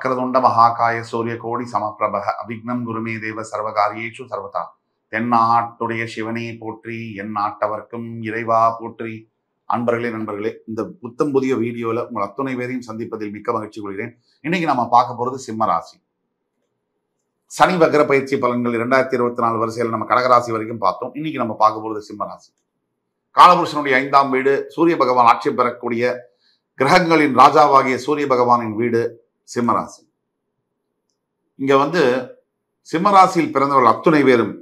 வக்ரதுண்ட மகாகாய சூரிய கோடி சமப்பிரபக அவிக்னம் குருமே தேவ சர்வகாரியேஷு சர்வதா. தென்னாட்டுடைய சிவனே போற்றி, என் நாட்டவர்க்கும் இறைவா போற்றி. நண்பர்களே, இந்த புத்தம் புதிய வீடியோல உங்கள் அத்துணை பேரையும் சந்திப்பதில் மிக்க மகிழ்ச்சி கொள்கிறேன். இன்னைக்கு நம்ம பார்க்க போறது சிம்ம ராசி. சனி வக்ர பயிற்சி பலன்கள் 2024 வரிசையில் நம்ம கடகராசி வரைக்கும் பார்த்தோம். இன்னைக்கு நம்ம பார்க்க போறது சிம்ம ராசி. காலபுருஷனுடைய 5ஆம் வீடு, சூரிய பகவான் ஆட்சி பெறக்கூடிய கிரகங்களின் ராஜாவாகிய சூரிய பகவானின் வீடு சிம்மராசி. இங்க சிம்மராசியில் பிறந்தவர்கள் அத்துணை பேரும்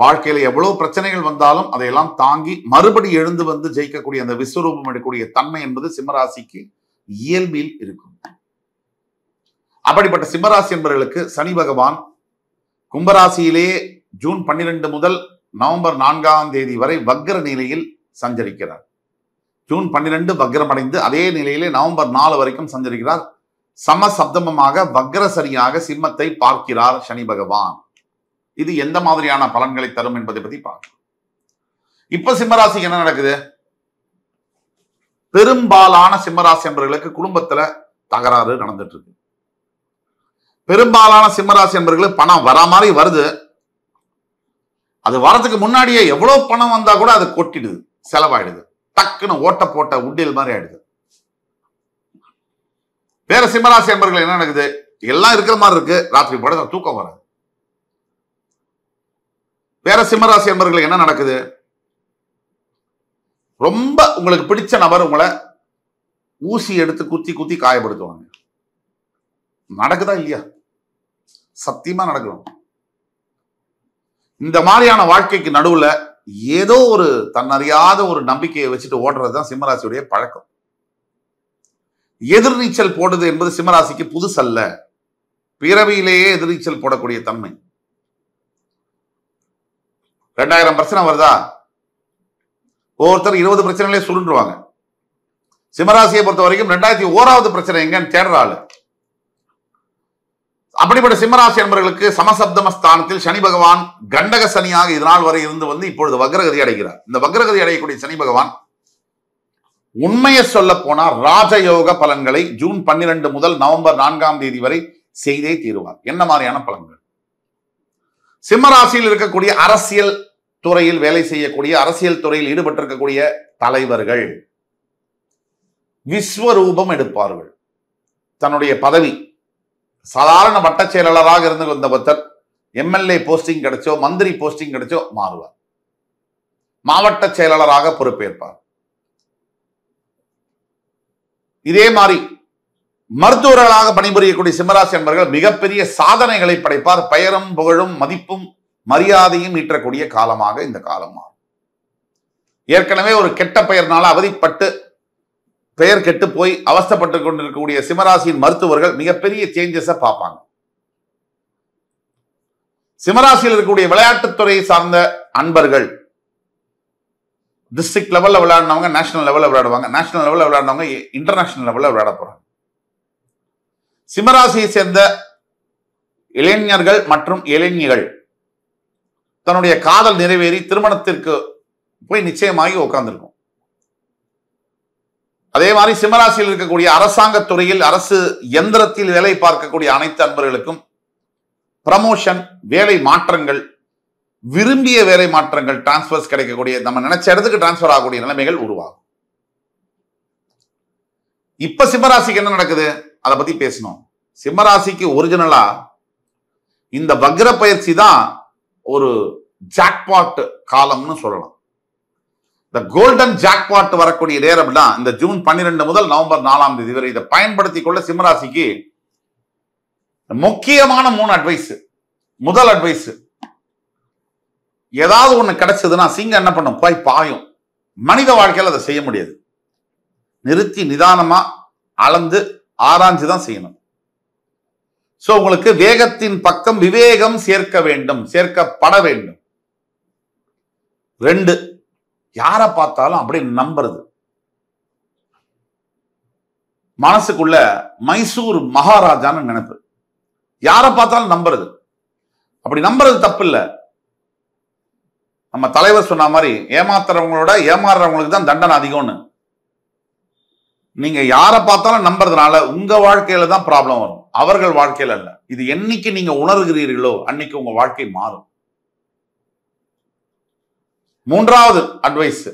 வாழ்க்கையில எவ்வளவு பிரச்சனைகள் வந்தாலும் அதையெல்லாம் தாங்கி மறுபடி எழுந்து ஜெயிக்கக்கூடிய அந்த விஸ்வரூபம் எடுக்கக்கூடிய தன்மை என்பது சிம்மராசிக்கு இயல்பில் இருக்கும். அப்படிப்பட்ட சிம்மராசி என்பவர்களுக்கு சனி பகவான் கும்பராசியிலே ஜூன் 12 முதல் நவம்பர் 4ஆம் தேதி வரை வக்ர நிலையில் சஞ்சரிக்கிறார். ஜூன் 12 வக்ரம் அடைந்து அதே நிலையிலே நவம்பர் 4 வரைக்கும் சஞ்சரிக்கிறார். சமசப்தமமாக வக்ர சரியாக சிம்மத்தை பார்க்கிறார் சனி பகவான். இது எந்த மாதிரியான பலன்களை தரும் என்பதை பத்தி பார்க்கலாம். இப்ப சிம்மராசிக்கு என்ன நடக்குது? பெரும்பாலான சிம்மராசி என்பவர்களுக்கு குடும்பத்துல தகராறு நடந்துட்டு இருக்கு. பெரும்பாலான சிம்மராசி என்பவர்களுக்கு பணம் வரா மாதிரி வருது. அது வரதுக்கு முன்னாடியே எவ்வளவு பணம் வந்தா கூட அது கொட்டிடுது, செலவாயிடுது, டக்குன்னு ஓட்ட போட்ட உண்டியல் மாதிரி ஆயிடுது. வேற சிம்மராசி என்பவர்கள் என்ன நடக்குது? எல்லாம் இருக்கிற மாதிரி இருக்கு, ராத்திரி படுத்த தூக்கம் வராது. வேற சிம்மராசி என்பவர்களுக்கு என்ன நடக்குது? ரொம்ப உங்களுக்கு பிடிச்ச நபர் உங்களை ஊசி எடுத்து குத்தி காயப்படுத்துவாங்க. நடக்குதா இல்லையா? சத்தியமா நடக்கணும். இந்த மாதிரியான வாழ்க்கைக்கு நடுவுல ஏதோ ஒரு தன்னறியாத ஒரு நம்பிக்கையை வச்சுட்டு ஓடுறதுதான் சிம்மராசியுடைய பழக்கம். எதிர்நீச்சல் போடுது என்பது சிம்மராசிக்கு புதுசல்ல. பிறவியிலேயே எதிர்நீச்சல் போடக்கூடிய தன்மை. 2000 பிரச்சனை வருதா, ஒவ்வொருத்தர் 20 பிரச்சனைகளே சுருண்டுருவாங்க. சிம்மராசியை பொறுத்த வரைக்கும் 2001வது பிரச்சனை எங்கன்னு தேடுற ஆளு. அப்படிப்பட்ட சிம்மராசி என்பவர்களுக்கு சமசப்தம ஸ்தானத்தில் சனி பகவான் கண்டக சனியாக இதனால் வரை இருந்து இப்பொழுது வக்ரகதி அடைகிறார். இந்த வக்ரகதி அடையக்கூடிய சனி பகவான் உண்மையை சொல்ல போனால் ராஜயோக பலன்களை ஜூன் 12 முதல் நவம்பர் 4ஆம் தேதி வரை செய்தே தீருவார். என்ன மாதிரியான பலன்கள்? சிம்மராசியில் இருக்கக்கூடிய அரசியல் துறையில் வேலை செய்யக்கூடிய, அரசியல் துறையில் ஈடுபட்டிருக்கக்கூடிய தலைவர்கள் விஸ்வரூபம் எடுப்பார்கள். தன்னுடைய பதவி சாதாரண வட்ட செயலாளராக இருந்து வந்த பக்தர் எம்எல்ஏ போஸ்டிங் கிடைச்சோ, மந்திரி போஸ்டிங் கிடைச்சோ மாறுவார். மாவட்ட செயலாளராக பொறுப்பேற்பார். இதே மாதிரி மருத்துவர்களாக பணிபுரியக்கூடிய சிம்மராசி என்பவர்கள் மிகப்பெரிய சாதனைகளை படைப்பார். பெயரும் புகழும் மதிப்பும் மரியாதையும் ஈற்றக்கூடிய காலமாக இந்த காலம் மாறும். ஏற்கனவே ஒரு கெட்ட பெயர்னால அவதிப்பட்டு பெயர் கெட்டு போய் அவஸ்தப்பட்டு கொண்டிருக்கக்கூடிய சிம்மராசியின் மருத்துவர்கள் மிகப்பெரிய சேஞ்சஸை பார்ப்பாங்க. சிம்மராசியில் இருக்கக்கூடிய விளையாட்டுத்துறையை சார்ந்த அன்பர்கள் டிஸ்ட்ரிக்ட் லெவல்ல விளையாடினவங்க நேஷனல் லெவல்ல விளையாடுவாங்க, நேஷனல் லெவல்ல விளையாடினவங்க இன்டர்நேஷனல் லெவல்ல விளையாட போறாங்க. சிம்மராசியை சேர்ந்த இளைஞர்கள் மற்றும் இளைஞர்கள் தன்னுடைய காதல் நிறைவேறி திருமணத்திற்கு போய் நிச்சயமாகி உட்கார்ந்திருக்கும். அதே மாதிரி சிம்மராசியில் இருக்கக்கூடிய அரசாங்க துறையில் அரசு எந்திரத்தில் வேலை பார்க்கக்கூடிய அனைத்து அன்பர்களுக்கும் ப்ரமோஷன், வேலை மாற்றங்கள், விரும்பிய வேலை மாற்றங்கள், டிரான்ஸ்பர்ஸ் கிடைக்கக்கூடிய, நம்ம நினைச்ச இடத்துக்கு டிரான்ஸ்பர் ஆகக்கூடிய நிலைமைகள் உருவாகும். இப்ப சிம்மராசிக்கு என்ன நடக்குது அதை பத்தி பேசணும். சிம்மராசிக்கு ஒரிஜினலா இந்த வக்ர பயிற்சி தான் ஒரு ஜாக்பாட் காலம்னு சொல்லலாம். இந்த கோல்டன் ஜாக்பாட் வரக்கூடிய நேரம் தான் இந்த ஜூன் 12 முதல் நவம்பர் 4ஆம் தேதி வரை. இதை பயன்படுத்திக் கொள்ள சிம்மராசிக்கு முக்கியமான 3 அட்வைஸ். முதல் அட்வைஸ், ஏதாவது ஒண்ணு கிடைச்சதுன்னா சிங்கம் என்ன பண்ணும்? போய் பாயும். மனித வாழ்க்கையில் அதை செய்ய முடியாது. நிறுத்தி நிதானமா அளந்து ஆராய்ஞ்சு தான் செய்யணும். சோ உங்களுக்கு வேகத்தின் பக்கம் விவேகம் சேர்க்க வேண்டும், சேர்க்கப்பட வேண்டும். 2, யாரை பார்த்தாலும் அப்படி நம்புறது. மனசுக்குள்ள மைசூர் மகாராஜான்னு நினைப்பு. யாரை பார்த்தாலும் நம்புறது. அப்படி நம்புறது தப்பு இல்லை. நம்ம தலைவர் சொன்ன மாதிரி ஏமாத்துறவங்களோட ஏமாறுறவங்களுக்கு தான் தண்டனை அதிகம்னு. நீங்க யாரை பார்த்தாலும் நம்புறதுனால உங்க வாழ்க்கையில தான் ப்ராப்ளம் வரும், அவர்கள் வாழ்க்கையில அல்ல. இது என்னைக்கு நீங்க உணர்கிறீர்களோ அன்னைக்கு உங்க வாழ்க்கை மாறும். மூன்றாவது அட்வைஸ்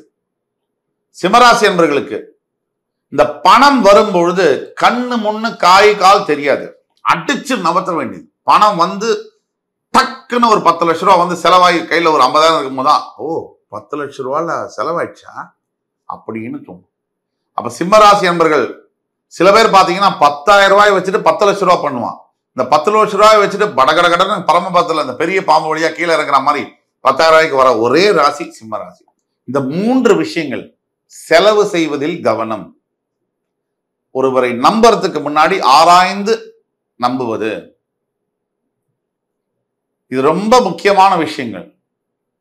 சிம்மராசி என்பவர்களுக்கு, இந்த பணம் வரும்பொழுது கண்ணு முன்னு காய் கால் தெரியாது, அடிச்சு நவத்த வேண்டியது. பணம் வந்து டக்குன்னு ஒரு 10 லட்ச ரூபா வந்து செலவாகி கையில ஒரு 50,000 இருக்கும்போதுதான், ஓ 10 லட்ச ரூபால செலவாயிடுச்சா அப்படின்னு தோணும். அப்ப சிம்மராசி என்பர்கள் சில பேர் பாத்தீங்கன்னா 10,000 ரூபாய் வச்சுட்டு 10 லட்ச ரூபாய் பண்ணுவான். இந்த 10 லட்ச ரூபாய் வச்சுட்டு படகடகடன்னு பரமபதத்துல அந்த பெரிய பாம்பு வழியா கீழே இறங்குற மாதிரி 10,000 ரூபாய்க்கு வர ஒரே ராசி சிம்மராசி. இந்த 3 விஷயங்கள், செலவு செய்வதில் கவனம், ஒருவரை நம்புறதுக்கு முன்னாடி ஆராய்ந்து நம்புவது, இது ரொம்ப முக்கியமான விஷயங்கள்.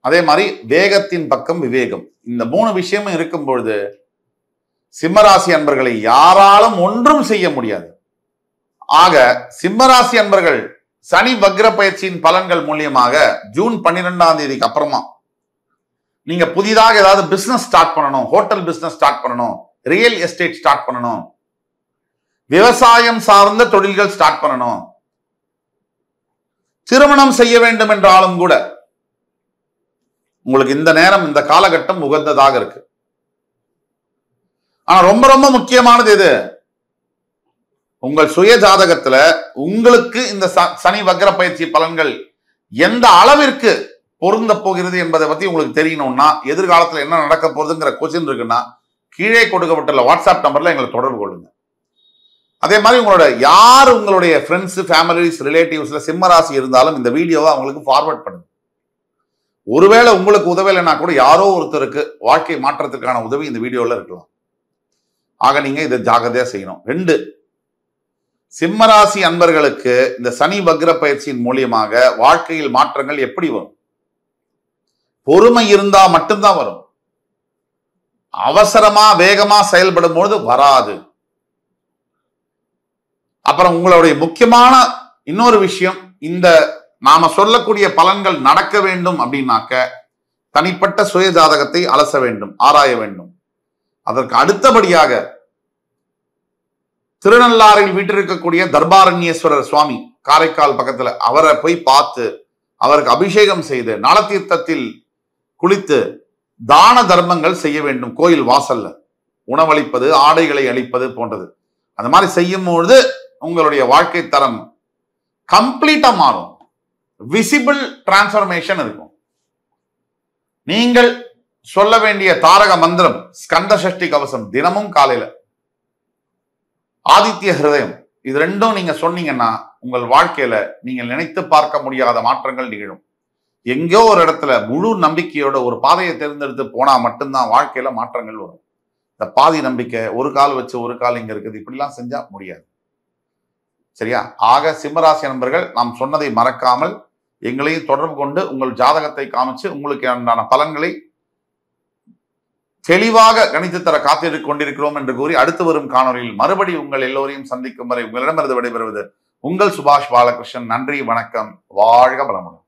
அதே மாதிரி வேகத்தின் பக்கம் விவேகம், இந்த 3 விஷயமும் இருக்கும் பொழுது சிம்மராசி அன்பர்களை யாராலும் ஒன்றும் செய்ய முடியாது. ஆக சிம்மராசி அன்பர்கள் சனி வக்ர பயிற்சியின் பலன்கள் மூலியமாக ஜூன் 12ஆம் தேதிக்கு அப்புறமா நீங்க புதிதாக ஏதாவது பிசினஸ் ஸ்டார்ட் பண்ணணும், ஹோட்டல் பிசினஸ் ஸ்டார்ட் பண்ணணும், ரியல் எஸ்டேட் ஸ்டார்ட் பண்ணணும், விவசாயம் சார்ந்த தொழில்கள் ஸ்டார்ட் பண்ணணும், திருமணம் செய்ய வேண்டும் என்றாலும் கூட உங்களுக்கு இந்த நேரம், இந்த காலகட்டம் உகந்ததாக இருக்கு. ஆனா ரொம்ப ரொம்ப முக்கியமானது எது, உங்கள் சுய ஜாதகத்துல உங்களுக்கு இந்த சனி வக்ர பயிற்சி பலன்கள் எந்த அளவிற்கு பொருந்த போகிறது என்பதை பத்தி உங்களுக்கு தெரியணும்னா, எதிர்காலத்துல என்ன நடக்க போகுதுங்கிற கொஸ்டின் இருக்குன்னா கீழே கொடுக்கப்பட்டுள்ள வாட்ஸ்அப் நம்பர்ல எங்களை தொடர்பு கொள்ளுங்க. அதே மாதிரி உங்களுடைய ஃப்ரெண்ட்ஸ், ஃபேமிலிஸ், ரிலேட்டிவ்ஸ்ல சிம்மராசி இருந்தாலும் இந்த வீடியோவை அவங்களுக்கு ஃபார்வர்ட் பண்ணுங்க. ஒருவேளை உங்களுக்கு உதவலைன்னா கூட யாரோ ஒருத்தருக்கு வாழ்க்கை மாற்றத்துக்கான உதவி இந்த வீடியோல இருக்கலாம். ஆக நீங்க இதை ஜாகிரதையா செய்யணும். 2, சிம்மராசி அன்பர்களுக்கு இந்த சனி வக்ர பயிற்சியின் மூலியமாக வாழ்க்கையில் மாற்றங்கள் எப்படி வரும்? பொறுமை இருந்தா மட்டும்தான் வரும். அவசரமா வேகமா செயல்படும் பொழுது வராது. அப்புறம் உங்களுடைய முக்கியமான இன்னொரு விஷயம், இந்த நாம சொல்லக்கூடிய பலன்கள் நடக்க வேண்டும் அப்படின்னாக்க தனிப்பட்ட சுய ஜாதகத்தை அலச வேண்டும், ஆராய வேண்டும். அதற்கு அடுத்தபடியாக திருநள்ளாறில் வீட்டிருக்கக்கூடிய தர்பாரண்யேஸ்வரர் சுவாமி காரைக்கால் பக்கத்துல, அவரை போய் பார்த்து அவருக்கு அபிஷேகம் செய்து நலத்தீர்த்தத்தில் குளித்து தான தர்மங்கள் செய்ய வேண்டும். கோயில் வாசல்ல உணவளிப்பது, ஆடைகளை அளிப்பது போன்றது. அந்த மாதிரி செய்யும் பொழுது உங்களுடைய வாழ்க்கை தரம் கம்ப்ளீட்டா மாறும். விசிபிள் டிரான்ஸ்பர்மேஷன் இருக்கும். நீங்கள் சொல்ல வேண்டிய தாரக மந்திரம் ஸ்கந்த சஷ்டி கவசம், தினமும் காலையில ஆதித்ய ஹிருதயம், இது 2ம் நீங்க சொன்னீங்கன்னா உங்கள் வாழ்க்கையில நீங்கள் நினைத்து பார்க்க முடியாத மாற்றங்கள் நிகழும். எங்கோ ஒரு இடத்துல முழு நம்பிக்கையோட ஒரு பாதையை தேர்ந்தெடுத்து போனா மட்டும்தான் வாழ்க்கையில மாற்றங்கள் வரும். இந்த பாதி நம்பிக்கை, ஒரு கால் வச்சு ஒரு கால் இங்க இருக்குது, இப்படிலாம் செஞ்சா முடியாது. சரியா? ஆக சிம்மராசி நண்பர்கள், நாம் சொன்னதை மறக்காமல் எங்களையும் தொடர்பு கொண்டு உங்கள் ஜாதகத்தை காமிச்சு உங்களுக்கு உண்டான பலன்களை தெளிவாக கணித்து தர காத்திருக் கொண்டிருக்கிறோம் என்று கூறி அடுத்து வரும் காணொலியில் மறுபடி உங்கள் எல்லோரையும் சந்திக்கும் வரை உங்களிடமிருந்து விடைபெறுவது உங்கள் சுபாஷ் பாலகிருஷ்ணன். நன்றி, வணக்கம், வாழ்க வளமுடன்.